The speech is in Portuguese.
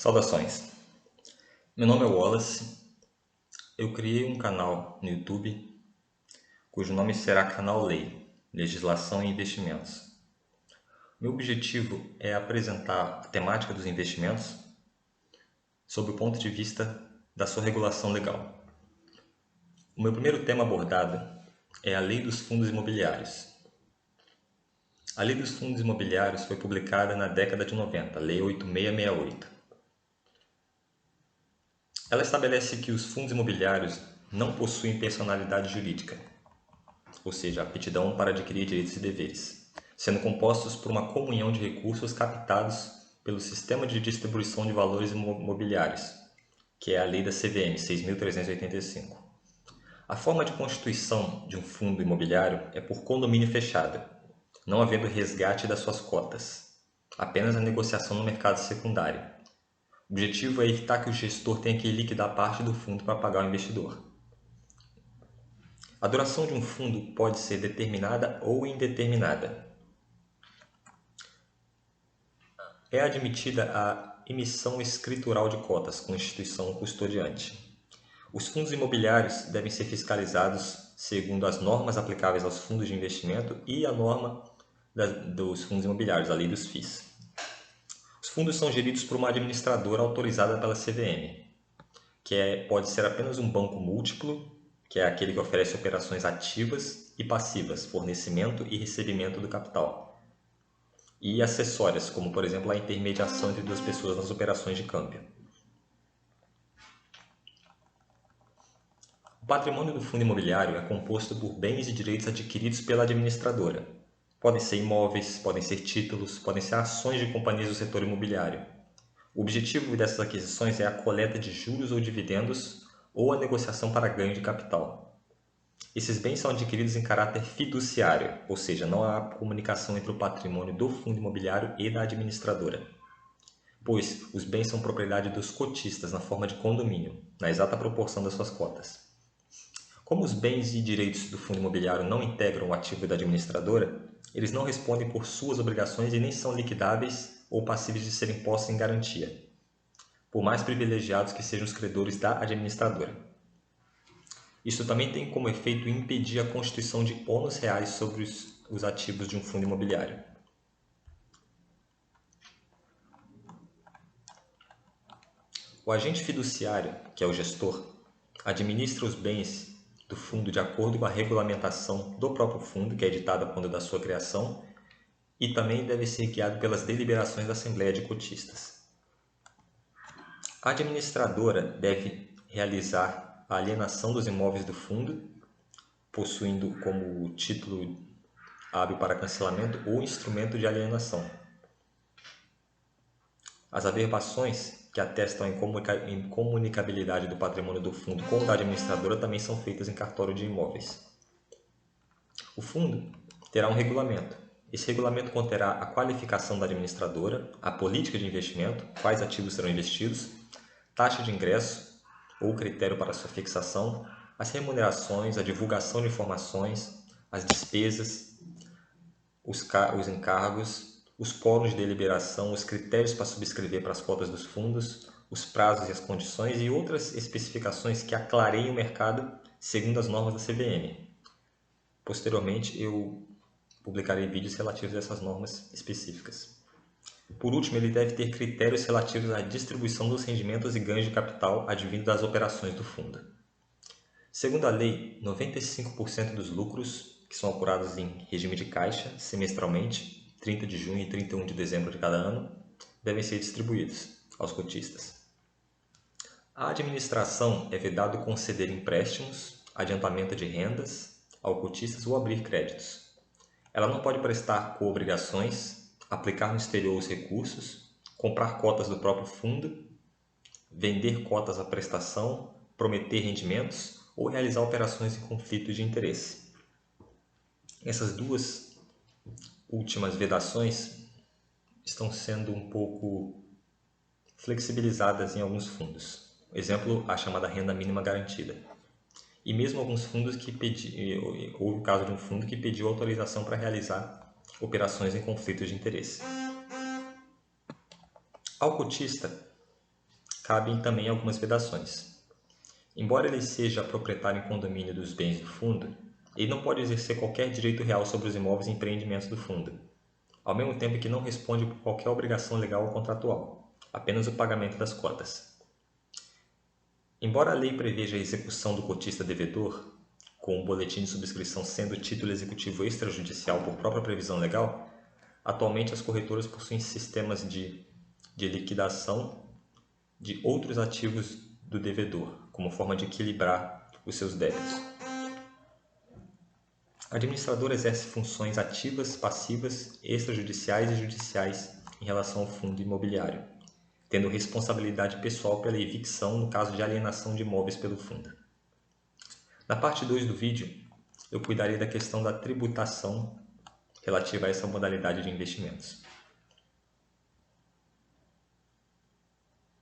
Saudações, meu nome é Wallace, eu criei um canal no YouTube cujo nome será Canal Lei, Legislação e Investimentos. Meu objetivo é apresentar a temática dos investimentos sob o ponto de vista da sua regulação legal. O meu primeiro tema abordado é a Lei dos Fundos Imobiliários. A Lei dos Fundos Imobiliários foi publicada na década de 90, Lei 8668. Ela estabelece que os fundos imobiliários não possuem personalidade jurídica, ou seja, aptidão para adquirir direitos e deveres, sendo compostos por uma comunhão de recursos captados pelo Sistema de Distribuição de Valores Imobiliários, que é a Lei da CVM 6.385. A forma de constituição de um fundo imobiliário é por condomínio fechado, não havendo resgate das suas cotas, apenas a negociação no mercado secundário. O objetivo é evitar que o gestor tenha que liquidar parte do fundo para pagar o investidor. A duração de um fundo pode ser determinada ou indeterminada. É admitida a emissão escritural de cotas com instituição custodiante. Os fundos imobiliários devem ser fiscalizados segundo as normas aplicáveis aos fundos de investimento e a norma dos fundos imobiliários, a lei dos FIIs. Os fundos são geridos por uma administradora autorizada pela CVM, que pode ser apenas um banco múltiplo, que é aquele que oferece operações ativas e passivas, fornecimento e recebimento do capital, e acessórias, como por exemplo a intermediação entre duas pessoas nas operações de câmbio. O patrimônio do fundo imobiliário é composto por bens e direitos adquiridos pela administradora. Podem ser imóveis, podem ser títulos, podem ser ações de companhias do setor imobiliário. O objetivo dessas aquisições é a coleta de juros ou dividendos ou a negociação para ganho de capital. Esses bens são adquiridos em caráter fiduciário, ou seja, não há comunicação entre o patrimônio do fundo imobiliário e da administradora, pois os bens são propriedade dos cotistas na forma de condomínio, na exata proporção das suas cotas. Como os bens e direitos do fundo imobiliário não integram o ativo da administradora, eles não respondem por suas obrigações e nem são liquidáveis ou passíveis de serem postos em garantia, por mais privilegiados que sejam os credores da administradora. Isso também tem como efeito impedir a constituição de ônus reais sobre os ativos de um fundo imobiliário. O agente fiduciário, que é o gestor, administra os bens do fundo de acordo com a regulamentação do próprio fundo, que é editada quando da sua criação, e também deve ser guiado pelas deliberações da Assembleia de Cotistas. A administradora deve realizar a alienação dos imóveis do fundo, possuindo como título hábil para cancelamento ou instrumento de alienação. As averbações que atestam a incomunicabilidade do patrimônio do fundo com o da administradora também são feitas em cartório de imóveis. O fundo terá um regulamento. Esse regulamento conterá a qualificação da administradora, a política de investimento, quais ativos serão investidos, taxa de ingresso ou critério para sua fixação, as remunerações, a divulgação de informações, as despesas, os encargos, os quórums de deliberação, os critérios para subscrever para as cotas dos fundos, os prazos e as condições e outras especificações que aclareiem o mercado segundo as normas da CVM. Posteriormente, eu publicarei vídeos relativos a essas normas específicas. Por último, ele deve ter critérios relativos à distribuição dos rendimentos e ganhos de capital advindos das operações do fundo. Segundo a lei, 95% dos lucros, que são apurados em regime de caixa, semestralmente, 30 de junho e 31 de dezembro de cada ano, devem ser distribuídos aos cotistas. A administração é vedado conceder empréstimos, adiantamento de rendas aos cotistas ou abrir créditos. Ela não pode prestar coobrigações, aplicar no exterior os recursos, comprar cotas do próprio fundo, vender cotas à prestação, prometer rendimentos ou realizar operações em conflito de interesse. Essas duas últimas vedações estão sendo um pouco flexibilizadas em alguns fundos. Exemplo, a chamada renda mínima garantida. E mesmo alguns fundos que houve o caso de um fundo que pediu autorização para realizar operações em conflito de interesse. Ao cotista, cabem também algumas vedações. Embora ele seja proprietário em condomínio dos bens do fundo, ele não pode exercer qualquer direito real sobre os imóveis e empreendimentos do fundo, ao mesmo tempo que não responde por qualquer obrigação legal ou contratual, apenas o pagamento das cotas. Embora a lei preveja a execução do cotista devedor, com o boletim de subscrição sendo título executivo extrajudicial por própria previsão legal, atualmente as corretoras possuem sistemas de liquidação de outros ativos do devedor, como forma de equilibrar os seus débitos. A administradora exerce funções ativas, passivas, extrajudiciais e judiciais em relação ao fundo imobiliário, tendo responsabilidade pessoal pela evicção no caso de alienação de imóveis pelo fundo. Na parte 2 do vídeo, eu cuidarei da questão da tributação relativa a essa modalidade de investimentos.